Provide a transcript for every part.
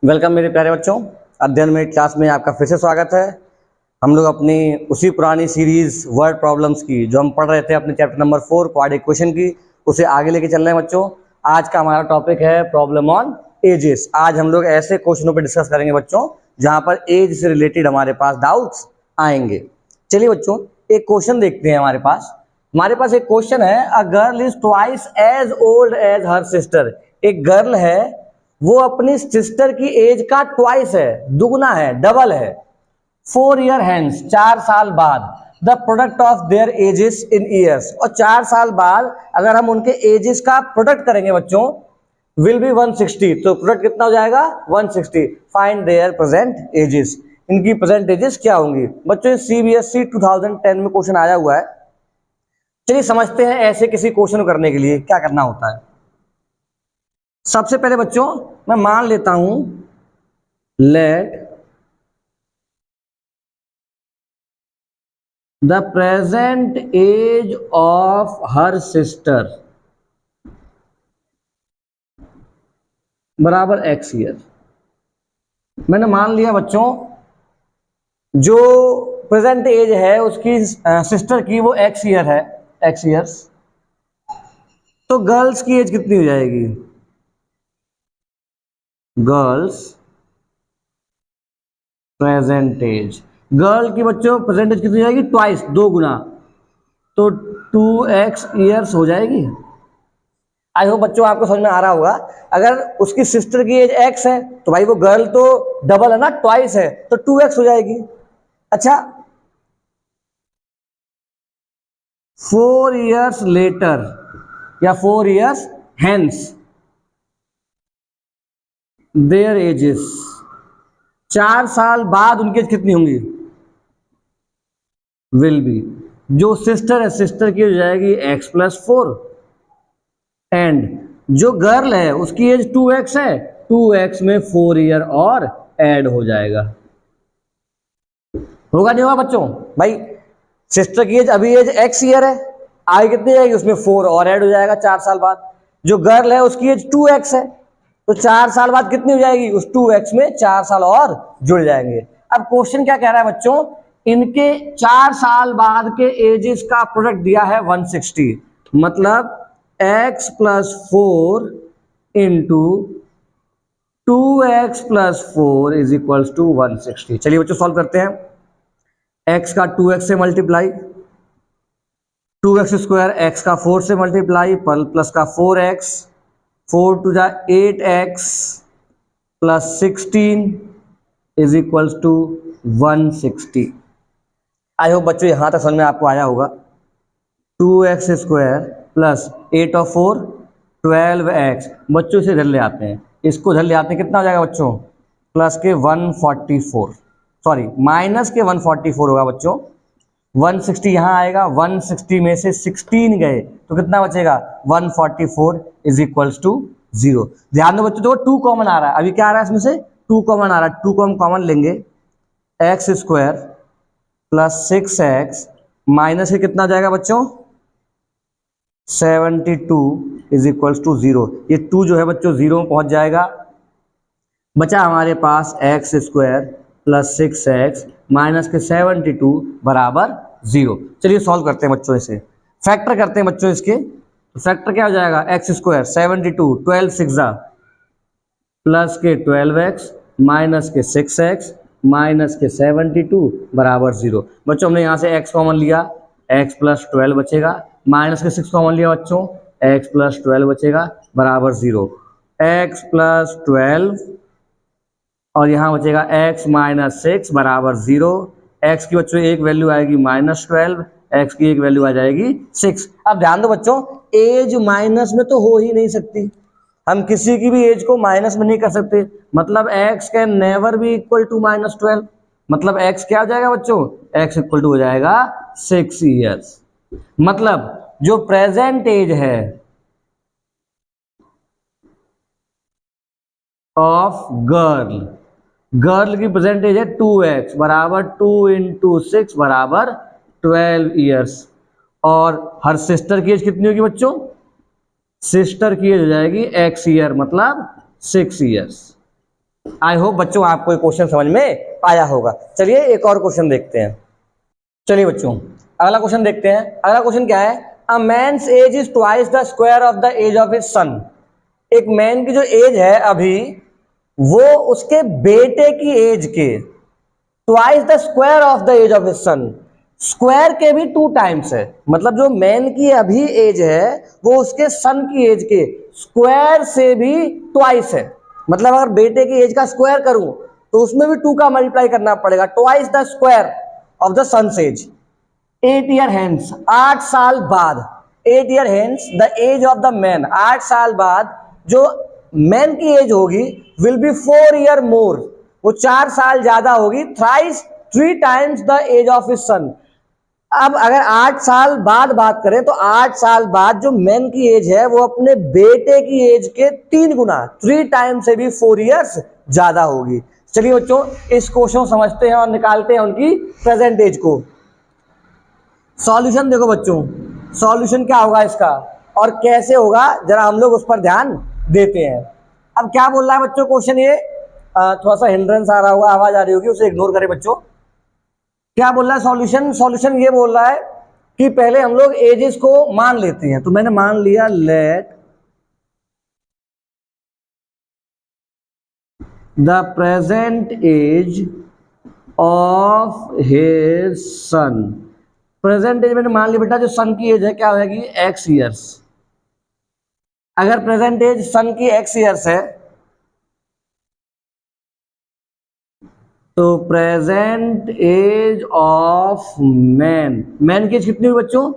Welcome मेरे प्यारे बच्चों। अध्ययन में क्लास में आपका फिर से स्वागत है। हम लोग अपनी उसी पुरानी सीरीज वर्ड प्रॉब्लम्स की जो हम पढ़ रहे थे अपने चैप्टर नंबर 4 क्वाड्रेटिक इक्वेशन की, उसे आगे लेके चल रहे हैं बच्चों। आज का हमारा टॉपिक है प्रॉब्लम ऑन एजेस। आज हम लोग ऐसे क्वेश्चनों पर डिस्कस करेंगे बच्चों जहां पर एज से रिलेटेड हमारे पास डाउट्स आएंगे। चलिए बच्चों, एक क्वेश्चन देखते हैं। हमारे पास एक क्वेश्चन है, a girl is twice as old as her sister. एक गर्ल है, वो अपनी सिस्टर की एज का ट्वाइस है, दुगना है, डबल है। 4 ईयर हैंस, 4 साल बाद, the product of their edges in years. और 4 साल बाद अगर हम उनके एजेस का प्रोडक्ट करेंगे बच्चों, विल बी 160। तो प्रोडक्ट कितना हो जाएगा? 160। Find there present edges. इनकी प्रेजेंट एजेस क्या होंगी बच्चों? CBSE 2010 में क्वेश्चन आया हुआ है। चलिए समझते हैं ऐसे किसी क्वेश्चन को करने के लिए क्या करना होता है। सबसे पहले बच्चों मैं मान लेता हूं, let the present age of her sister बराबर X ईयर। मैंने मान लिया बच्चों जो प्रेजेंट एज है उसकी सिस्टर की वो X ईयर है, X ईयर्स। तो गर्ल्स की एज कितनी हो जाएगी? गर्ल्स प्रेजेंट एज, गर्ल की बच्चों प्रेजेंट एज कितनी हो जाएगी? ट्वाइस, 2 गुना। तो 2x ईयर्स हो जाएगी। आई होप बच्चों आपको समझ में आ रहा होगा। अगर उसकी सिस्टर की एज x है तो भाई वो गर्ल तो डबल है ना, ट्वाइस है, तो 2x हो जाएगी। अच्छा, 4 ईयर्स लेटर या 4 ईयर्स हेंस देयर एजेस, 4 साल बाद उनकी एज कितनी होंगी? विल बी, जो सिस्टर है सिस्टर की हो जाएगी x+4, एंड जो गर्ल है उसकी एज 2x है, 2x में 4 ईयर और ऐड हो जाएगा। होगा नहीं होगा बच्चों? भाई सिस्टर की एज अभी एज x ईयर है, आगे कितनी जाएगी? उसमें 4 और ऐड हो जाएगा 4 साल बाद। जो गर्ल है उसकी एज 2x है, तो 4 साल बाद कितनी हो जाएगी? उस 2x में 4 साल और जुड़ जाएंगे। अब क्वेश्चन क्या कह रहा है बच्चों? इनके 4 साल बाद के एजेस का प्रोडक्ट दिया है 160, मतलब x+4 into 2x+4 is equal to 160। चलिए बच्चों सॉल्व करते हैं। x का 2x से मल्टीप्लाई, 2x² x का 4 से मल्टीप्लाई, प्लस का 4x, 4 टू जा 8x plus 16 is equal to 160। I hope बच्चों यहां तक समझ में आपको आया होगा। 2x² प्लस 8 और 4 12x। बच्चों से इधर ले आते हैं, इसको इधर ले आते हैं, कितना हो जाएगा बच्चों? प्लस के 144, सॉरी माइनस के 144 होगा बच्चों। 160 यहाँ आएगा, 160 में से 16 गए तो कितना बचेगा? 144 इज इक्वल्स टू 0। ध्यान दो बच्चों, देखो 2 कॉमन आ रहा है। अभी क्या आ रहा है इसमें से? 2 कॉमन आ रहा है। 2 को हम कॉमन लेंगे, x² प्लस 6x माइनस के कितना जाएगा बच्चों? 72 इज इक्वल्स टू 0। ये 2 जो है बच्चों 0 में पहुंच जाएगा। बचा हमारे पास x² प्लस 6x माइनस के 72 बराबर 0। चलिए सॉल्व करते हैं बच्चों, इसे फैक्टर करते हैं बच्चों। इसके फैक्टर क्या हो जाएगा? x² 72, 12 6 प्लस के 12x माइनस के 6x माइनस के 72 बराबर 0। बच्चों हमने यहाँ से x कॉमन लिया, x+12 बचेगा, माइनस के 6 कॉमन लिया बच्चों, x+12 बचेगा बराबर 0। x+12 और यहाँ बचेगा x माइनस 6 बराबर 0। x की बच्चों एक वैल्यू आएगी -12, x की एक वैल्यू आ जाएगी 6। अब ध्यान दो बच्चों, एज माइनस में तो हो ही नहीं सकती, हम किसी की भी एज को माइनस में नहीं कर सकते। मतलब x can never be equal to -12। मतलब x क्या हो जाएगा बच्चों? x इक्वल टू हो जाएगा 6 ईयर्स। मतलब जो प्रेजेंट एज है ऑफ गर्ल, गर्ल की प्रेजेंट एज है 2x बराबर 2 इंटू 6 बराबर 12 ईयर्स। और हर सिस्टर की एज कितनी होगी बच्चों? सिस्टर की एज हो जाएगी x ईयर, मतलब 6 ईयर्स। आई होप बच्चों आपको ये क्वेश्चन समझ में आया होगा। चलिए एक और क्वेश्चन देखते हैं। चलिए बच्चों अगला क्वेश्चन देखते हैं। अगला क्वेश्चन क्या है? A man's age is twice the square of the age of his son. एक मैन की जो एज है अभी, वो उसके बेटे की एज के twice the square of the age of his son. Square के भी 2 टाइम्स है, मतलब जो मैन की अभी एज है वो उसके सन की एज के स्क्वायर से भी ट्वाइस है। मतलब अगर बेटे की एज का स्क्वायर करूं तो उसमें भी 2 का मल्टीप्लाई करना पड़ेगा, twice the square of the son's age. 8 year hence, 8 साल बाद, 8 year hence the age of the man, 8 साल बाद जो मैन की एज होगी विल बी 4 ईयर मोर, वो 4 साल ज्यादा होगी, thrice 3 times the age of his son. अब अगर 8 साल बाद बात करें तो 8 साल बाद जो मैन की एज है वो अपने बेटे की एज के 3 गुना, 3 टाइम से भी 4 ईयर्स ज्यादा होगी। चलिए बच्चों इस क्वेश्चन को समझते हैं और निकालते हैं उनकी प्रेजेंट एज को। सॉल्यूशन देखो बच्चों, सॉल्यूशन क्या होगा इसका और कैसे होगा, जरा हम लोग उस पर ध्यान देते हैं। अब क्या बोल रहा है बच्चों क्वेश्चन, ये थोड़ा सा हिंड्रेंस आ रहा होगा, आवाज आ रही होगी, उसे इग्नोर करें बच्चों। क्या बोल रहा है सॉल्यूशन? सॉल्यूशन ये बोल रहा है कि पहले हम लोग एजेस को मान लेते हैं। तो मैंने मान लिया let the present age of his son. Present age मैंने मान लिया बेटा, जो सन की एज है क्या होगी? X years. अगर प्रेजेंट एज सन की एक्स ईयर्स है तो present age of man, man की एज कितनी हुई बच्चों?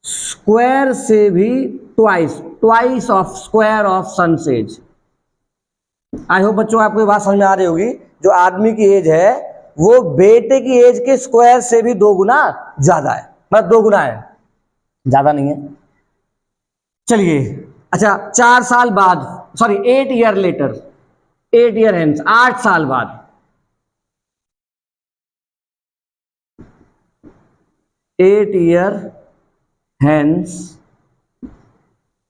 स्क्वायर से भी twice, twice of square of son's age. I hope बच्चों आपको ये बात समझ में आ रही होगी, जो आदमी की एज है वो बेटे की एज के स्क्वायर से भी 2 गुना ज्यादा है, मतलब 2 गुना है, ज्यादा नहीं है। चलिए अच्छा 4 साल बाद, sorry 8 year later, 8 year hence, 8 साल बाद, 8 ईयर हेंस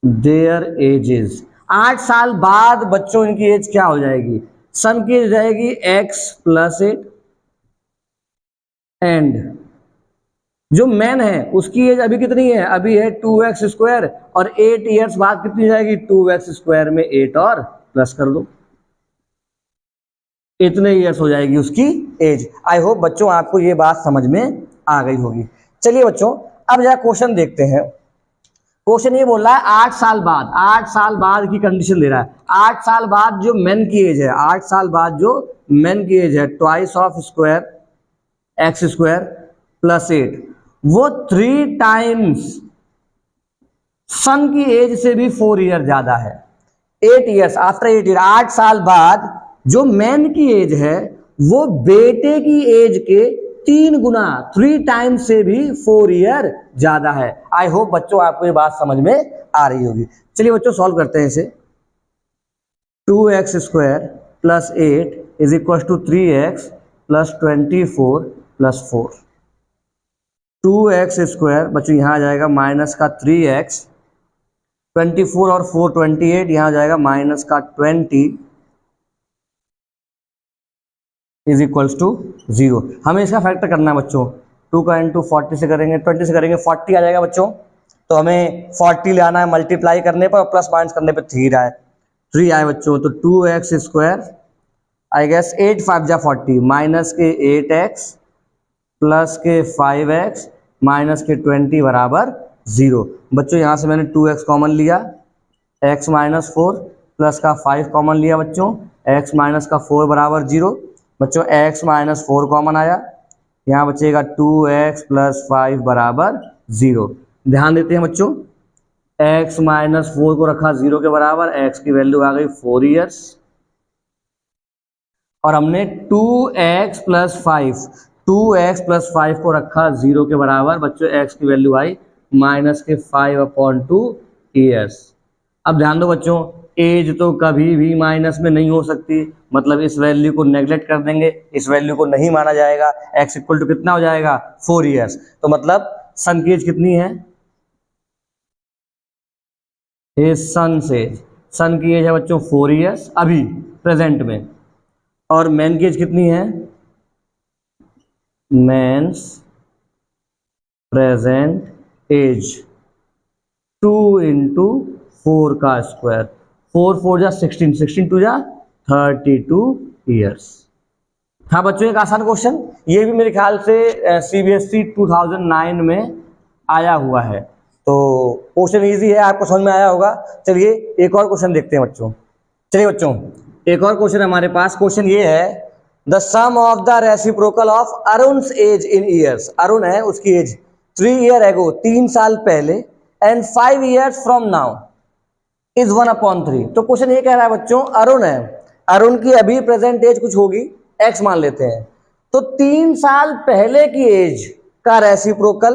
देयर एजेस। 8 साल बाद बच्चों इनकी एज क्या हो जाएगी? सन की एज जाएगी एक्स प्लस 8 एंड जो मैन है उसकी एज अभी कितनी है? अभी है 2x स्क्वायर, और 8 ईयर्स बाद कितनी जाएगी? 2x स्क्वायर में 8 और प्लस कर दो, इतने ईयर्स हो जाएगी उसकी एज। आई होप बच्चों आपको ये बात समझ में आ गई होगी। चलिए बच्चों अब जरा क्वेश्चन देखते हैं। क्वेश्चन ये बोल रहा है 8 साल बाद, 8 साल बाद की कंडीशन दे रहा है। 8 साल बाद जो मेन की एज है, 8 साल बाद जो मेन की एज है twice of square x square plus 8, वो 3 टाइम्स सन की एज से भी 4 ईयर ज्यादा है। 8 ईयर्स आफ्टर 8 ईयर, 8 साल बाद जो मैन की एज है वो बेटे की एज के 3 गुना, 3 टाइम से भी 4 ईयर ज्यादा है। आई होप बच्चों आपको ये बात समझ में आ रही होगी। चलिए बच्चों सॉल्व करते हैं इसे। 2x square plus 8 is equal to 3x plus 24 plus 4। 2x square बच्चों यहाँ आ जाएगा माइनस का 3x, 24 और 4 28, यहाँ आ जाएगा माइनस का 20 इज इक्वल्स टू 0। हमें इसका फैक्टर करना है बच्चों। 2 का इंटू 40 से करेंगे, 20 से करेंगे 40 आ जाएगा बच्चों। तो हमें 40 ले आना है मल्टीप्लाई करने पर और प्लस माइनस करने पर 3 आए, 3 आए बच्चों। तो 2x स्क्वायर आई गेस 8 5 जा 40, माइनस के 8x प्लस के 5x माइनस के 20 बराबर 0। बच्चों यहाँ से मैंने 2x कॉमन लिया, x माइनस 4 प्लस का 5 कॉमन लिया बच्चों, x माइनस का 4 बराबर 0। बच्चों x माइनस 4 कॉमन आया, यहाँ बचेगा 2x प्लस 5 बराबर 0। ध्यान देते हैं बच्चों, x माइनस 4 को रखा 0 के बराबर, x की वैल्यू आ गई 4 ईयर्स, और हमने 2x प्लस 5, 2x प्लस 5 को रखा 0 के बराबर, बच्चों x की वैल्यू आई माइनस के 5/2 ईयर्स। अब ध्यान दो बच्चों, एज तो कभी भी माइनस में नहीं हो सकती, मतलब इस वैल्यू को नेगलेक्ट कर देंगे, इस वैल्यू को नहीं माना जाएगा। x इक्वल टू कितना हो जाएगा? 4 ईयर्स। तो मतलब सन की एज कितनी है? सन से सन की एज है बच्चों 4 ईयर्स अभी प्रेजेंट में, और मैन की एज कितनी है, मेंस प्रेजेंट एज 2 इंटू 4 का स्क्वायर, 4 4 जा 16, 16 2 जा 32 ईयर्स। हाँ बच्चों एक आसान क्वेश्चन, ये भी मेरे ख्याल से CBSE 2009 में आया हुआ है, तो क्वेश्चन इजी है, आपको समझ में आया होगा। चलिए एक और क्वेश्चन देखते हैं बच्चों। चलिए बच्चों एक और क्वेश्चन हमारे पास, क्वेश्चन ये है the sum of the reciprocal of Arun's age in years. Arun है उसकी एज 3 ईयर एगो, 3 साल पहले, and 5 years from now is 1/3। तो क्वेश्चन ये कह रहा है बच्चों, अरुण है, अरुण की अभी प्रेजेंट एज कुछ होगी, x मान लेते हैं, तो 3 साल पहले की एज का रेसिप्रोकल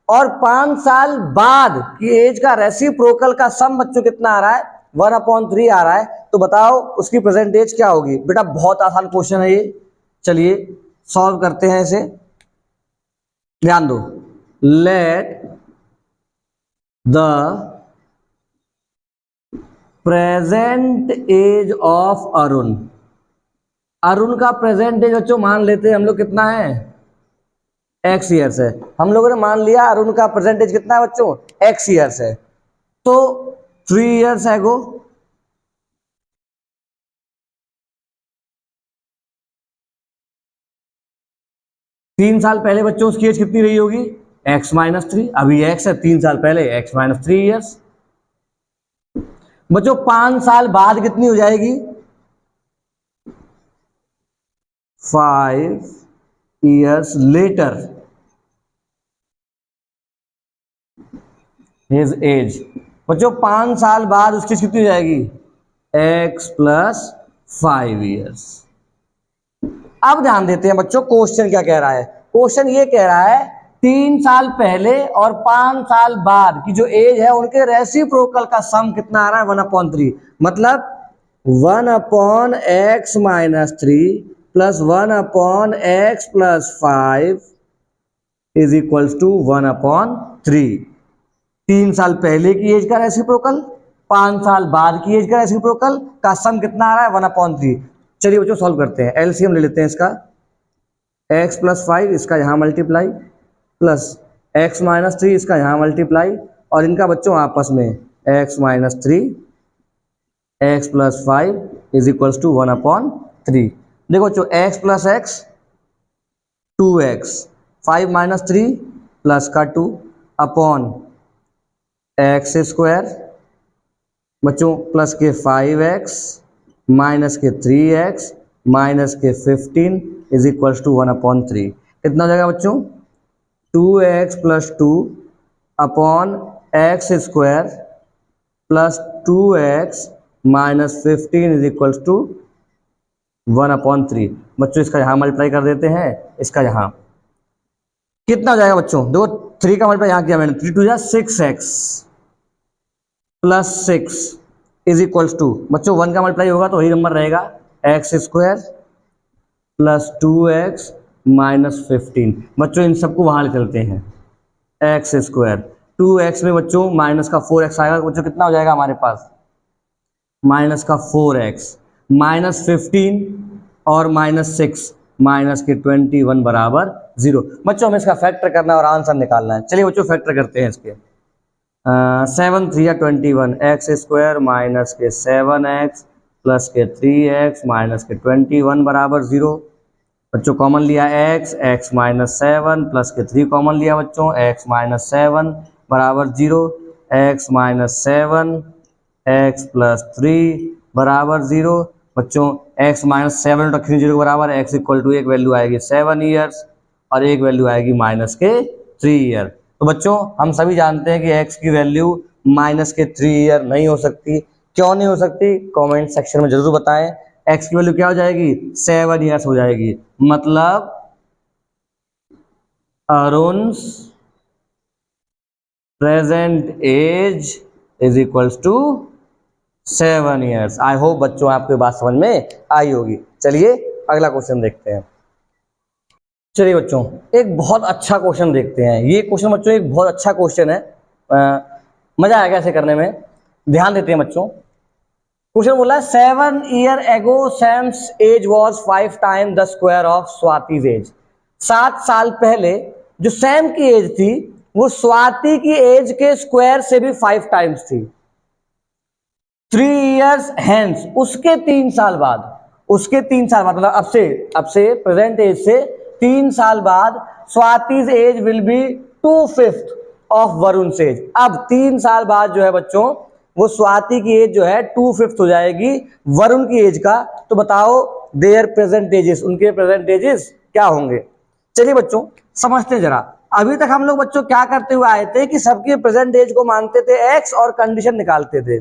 और 5 साल बाद की एज का रेसिप्रोकल का सम बच्चों कितना आ रहा है, 1/3 आ रहा है। तो बताओ उसकी प्रेजेंट एज क्या होगी। बेटा बहुत आसान क्वेश्चन है ये, चलिए सॉल्व करते हैं इसे। ध्यान दो, let the present age of Arun, Arun का प्रेजेंट एज बच्चों मान लेते हैं हम लोग कितना है, x ईयर्स है। हम लोगों ने मान लिया अरुण का प्रेजेंट एज कितना है बच्चों, x ईयर्स है, तो 3 ईयर्स एगो, तीन साल पहले बच्चों उसकी एज कितनी रही होगी, x-3, अभी x है, 3 साल पहले x-3 ईयर्स। बच्चों 5 साल बाद कितनी हो जाएगी, 5 years later his age। बच्चों 5 साल बाद उसकी कितनी हो जाएगी, x + 5 years। अब ध्यान देते हैं बच्चों क्वेश्चन क्या कह रहा है। क्वेश्चन ये कह रहा है 3 साल पहले और 5 साल बाद की जो एज है उनके रेसिप्रोकल का सम कितना आ रहा है, 1/3। मतलब 1/x-3 + 1/x + 5 is equals to 1/3। 3 साल पहले की एज का रेसिप्रोकल, 5 साल बाद की एज का रेसिप्रोकल का सम कितना आ रहा है, 1/3। चलिए बच्चों सॉल्व करते हैं, एलसीएम ले लेते हैं इसका, x + 5 इसका यहाँ मल्टीप्लाई प्लस x-3 इसका यहाँ मल्टीप्लाई, और इनका बच्चों आपस में x-3 x + 5 is equals to 1/3। देखो बच्चों x + x 2x, 5 - 3 प्लस का 2 अपॉन x² बच्चों प्लस के 5x माइनस के 3x माइनस के 15 इज इक्वल्स टू 1/3। कितना हो जाएगा बच्चों, 2x + 2 upon x² plus 2x minus 15 is equals to 1/3। बच्चों इसका यहाँ मल्टीप्लाई कर देते हैं, इसका यहाँ कितना हो जाएगा बच्चों, देखो 3 का मल्टीप्लाई यहाँ किया मैंने, 3 2 6x plus 6 is equals to, बच्चों 1 का मल्टीप्लाई होगा तो वही नंबर रहेगा, x² प्लस 2x माइनस 15। बच्चों इन सबको वहां ले चलते हैं, x², 2x में बच्चों माइनस का 4x आएगा, बच्चों कितना हो जाएगा हमारे पास, माइनस का 4x माइनस 15 और माइनस 6 माइनस के 21 बराबर 0। बच्चों हमें इसका फैक्टर करना है और आंसर निकालना है। चलिए बच्चों फैक्टर करते हैं इसके, 7 3 या 21, x² माइनस के 7x प्लस के 3x माइनस के 21 बराबर 0। बच्चों कॉमन लिया x, x माइनस 7 प्लस के 3 कॉमन लिया बच्चों, x माइनस 7 बराबर 0, x माइनस 7 x प्लस 3 बराबर 0। बच्चों x माइनस 7 रखी 0 के बराबर, x इक्वल टू एक वैल्यू आएगी 7 ईयर्स और एक वैल्यू आएगी माइनस के 3 ईयर। तो बच्चों हम सभी जानते हैं कि x की वैल्यू माइनस के 3 ईयर नहीं हो सकती। क्यों नहीं हो सकती, कमेंट सेक्शन में जरूर बताएं। x की वैल्यू क्या हो जाएगी, 7 ईयर्स हो जाएगी। मतलब Arun's present age is equals to 7 years. I hope बच्चों आपको बात समझ में आई होगी। चलिए अगला क्वेश्चन देखते हैं। चलिए बच्चों एक बहुत अच्छा क्वेश्चन देखते हैं। ये क्वेश्चन बच्चों एक बहुत अच्छा क्वेश्चन है, मजा आएगा ऐसे करने में। ध्यान देते हैं बच्चों, क्वेश्चन बोला है 7 year ago Sam's age was 5 time the square of Swati's age. 7 साल पहले जो सैम की एज थी वो स्वाति की एज के स्क्वायर से भी 5 टाइम्स थी। 3 years hence, उसके 3 साल बाद, मतलब अब से प्रेजेंट एज से 3 साल बाद Swati's age will be 2/5 of Varun age. अब 3 साल बाद जो है बच्चों वो स्वाति की एज जो है 2/5 हो जाएगी वरुण की एज का। तो बताओ देयर प्रेजेंट एजेस, उनके प्रेजेंट एजेस क्या होंगे। चलिए बच्चों समझते हैं जरा। अभी तक हम लोग बच्चों क्या करते हुए आए थे कि सबके प्रेजेंट एज को मानते थे एक्स और कंडीशन निकालते थे,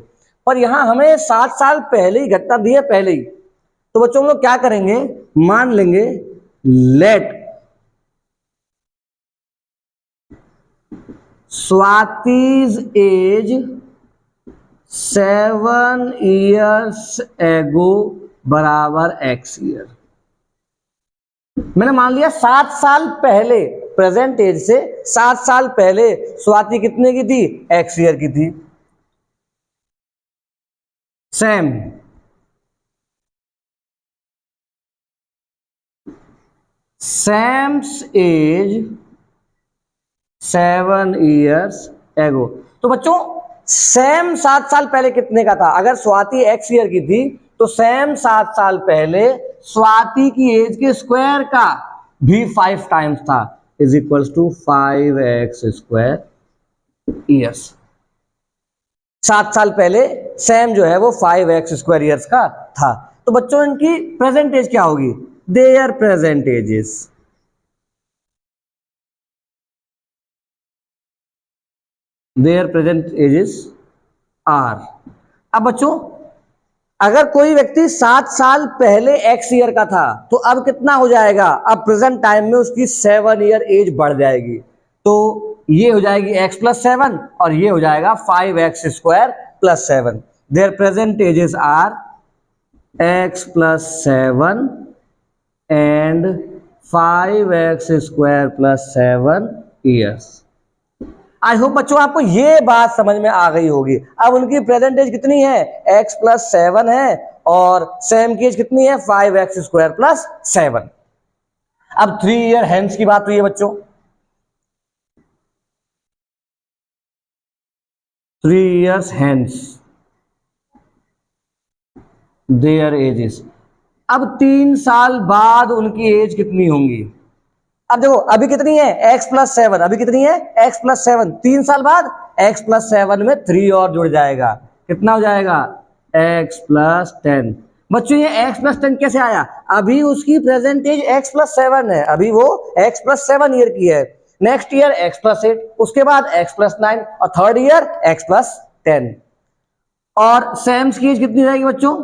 पर यहां हमें 7 साल पहले ही घटना दी है पहले ही। तो बच्चों हम लोग क्या करेंगे, मान लेंगे लेट स्वातिज एज 7 years एगो बराबर एक्स ईयर। मैंने मान लिया 7 साल पहले, प्रेजेंट एज से 7 साल पहले स्वाति कितने की थी, एक्स ईयर की थी। सैम सैम्स एज 7 years एगो। तो बच्चों सैम 7 साल पहले कितने का था, अगर स्वाति एक्स ईयर की थी तो सैम 7 साल पहले स्वाति की एज के स्क्वायर का भी 5 टाइम्स था, is equals to 5x² years. 7 साल पहले सैम जो है वो 5x² ईयर्स का था। तो बच्चों इनकी प्रेजेंट एज क्या होगी, their present ages, their present ages are. अब बच्चों अगर कोई व्यक्ति 7 साल पहले एक्स ईयर का था तो अब कितना हो जाएगा, अब प्रेजेंट टाइम में उसकी 7 ईयर एज बढ़ जाएगी। तो ये हो जाएगी x+7 और ये हो जाएगा 5x² + 7। Their present ages are x+7 and 5x² + 7 years. I hope बच्चों आपको ये बात समझ में आ गई होगी। अब उनकी प्रेजेंट एज कितनी है, x+7 है और सैम की एज कितनी है, 5x² + 7। अब 3 ईयर हेंस की बात हुई है बच्चों, 3 years hence देयर एजेस। अब 3 साल बाद उनकी एज कितनी होंगी। अब देखो अभी कितनी है, x+7, अभी कितनी है, x+7। 3 साल बाद x+7 में 3 और जुड़ जाएगा, कितना हो जाएगा, x+10। बच्चों ये x+10 कैसे आया, अभी उसकी प्रेजेंट एज x+7 है, अभी वो x+7 ईयर की है। नेक्स्ट ईयर x+8, उसके बाद x+9 और थर्ड ईयर x+10। और सैम्स की एज कितनी रहेगी बच्चों,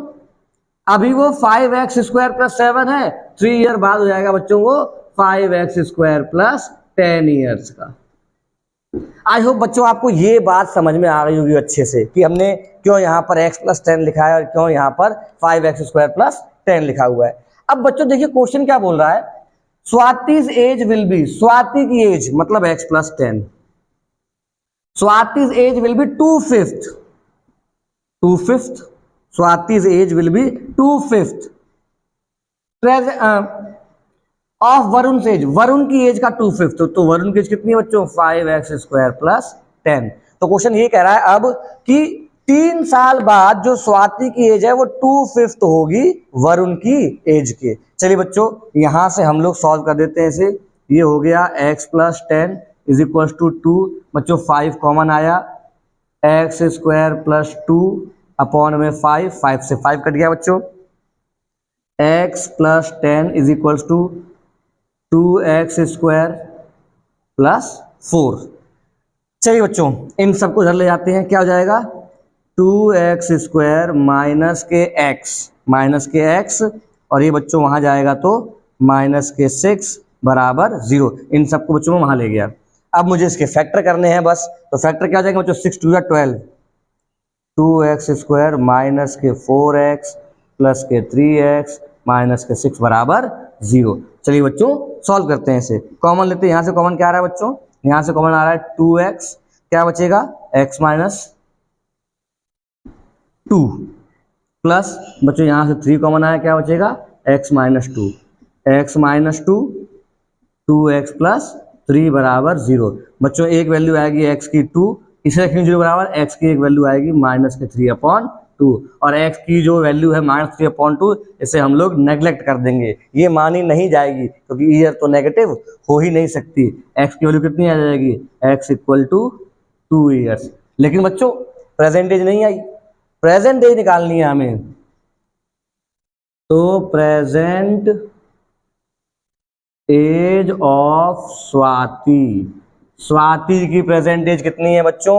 अभी वो 5x² + 7 है, 3 ईयर बाद हो जाएगा बच्चों वो 5x² + 10 ईयर्स का। आई होप बच्चों आपको ये बात समझ में आ गई होगी अच्छे से कि हमने क्यों यहाँ पर x+10 लिखा है और क्यों यहाँ पर 5x² + 10 लिखा हुआ है। अब बच्चों देखिए क्वेश्चन क्या बोल रहा है, Swati's age will be, Swati की एज मतलब x+10, Swati's age will be 2/5, 2/5, Swati's age will be 2/5 of Varun age, Varun की एज का 2/5। तो वरुण की एज कितनी है बच्चों, 5x² + 10। तो क्वेश्चन ये कह रहा है अब कि 3 साल बाद जो स्वाति की एज है वो 2/5 होगी वरुण की एज के। चलिए बच्चों यहां से हम लोग सॉल्व कर देते हैं इसे। ये हो गया x+10 इज इक्वल टू 2, बच्चों 5 कॉमन आया, x² + 2 अपॉन में 5 से 5 कट गया बच्चों, x+10 is equal to 2x² + 4। चलिए बच्चों इन सबको इधर ले जाते हैं, क्या हो जाएगा 2x² माइनस के x और ये बच्चों वहां जाएगा तो -6 बराबर 0। इन सबको बच्चों में वहां ले गया। अब मुझे इसके फैक्टर करने हैं बस, तो फैक्टर क्या हो जाएगा बच्चों, 6 × 2 = 12, 2x² माइनस के 4x प्लस के 3x माइनस के 6 बराबर 0। चलिए बच्चों सॉल्व करते हैं इसे, कॉमन लेते हैं। यहां से कॉमन क्या आ रहा है बच्चों, यहां से कॉमन आ रहा है 2x, क्या बचेगा x - 2 प्लस बच्चों यहाँ से 3 कॉमन आया, क्या बचेगा x minus two, x minus two, 2x plus 3 बराबर 0। बच्चों एक वैल्यू आएगी x की 2, इसे रखेंगे 0 बराबर, x की एक वैल्यू आएगी माइनस के 3/2 और x की जो वैल्यू है माइनस 3/2 इसे हम लोग नेग्लेक्ट कर देंगे, ये मानी नहीं जाएगी क्योंकि ईयर तो नेगेटिव हो ही नहीं सकती। x की वैल्यू कितनी आ जाएगी, x इक्वल टू 2 ईयर्स। लेकिन बच्चों प्रेजेंट एज नहीं आई, प्रेजेंट एज निकालनी है हमें, तो present age of Swati, Swati की प्रेजेंट एज कितनी है बच्चों,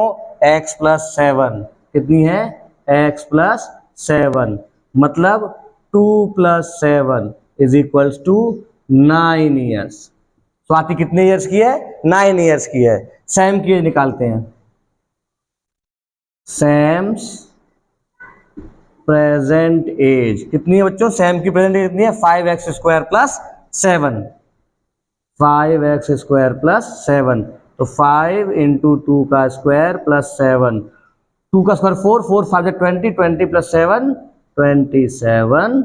x प्लस 7, कितनी है x प्लस 7, मतलब 2 plus 7 is equals to 9 years. Swati कितने ईयर्स की है, 9 ईयर्स की है। सैम की एज निकालते हैं, सैम्स प्रेजेंट एज कितनी है बच्चों, सैम की प्रेजेंट एज कितनी है, 5x square plus 7, 5x square plus 7, तो 5 इंटू 2 का स्क्वायर प्लस 7, 2 का square 4, 4 5 20, 20 plus 7 27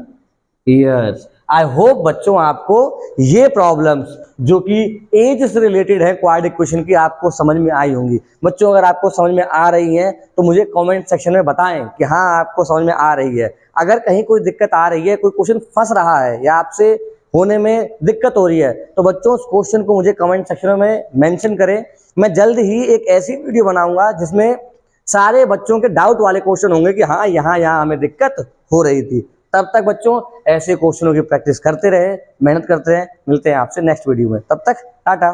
years. I hope बच्चों आपको ये प्रॉब्लम्स जो कि एज से रिलेटेड है क्वाड्रेटिक इक्वेशन की आपको समझ में आई होंगी। बच्चों अगर आपको समझ में आ रही हैं तो मुझे कमेंट सेक्शन में बताएं कि हाँ आपको समझ में आ रही है। अगर कहीं कोई दिक्कत आ रही है, कोई क्वेश्चन फंस रहा है या आपसे होने में दिक्कत हो रही है, तो बच्चों उस क्वेश्चन को मुझे कमेंट सेक्शन में मेंशन करें। मैं जल्द ही एक ऐसी वीडियो बनाऊंगा जिसमें सारे बच्चों के डाउट वाले क्वेश्चन होंगे कि हाँ यहाँ हमें दिक्कत हो रही थी। तब तक बच्चों ऐसे क्वेश्चनों की प्रैक्टिस करते रहे, मेहनत करते रहे। मिलते हैं आपसे नेक्स्ट वीडियो में, तब तक टाटा।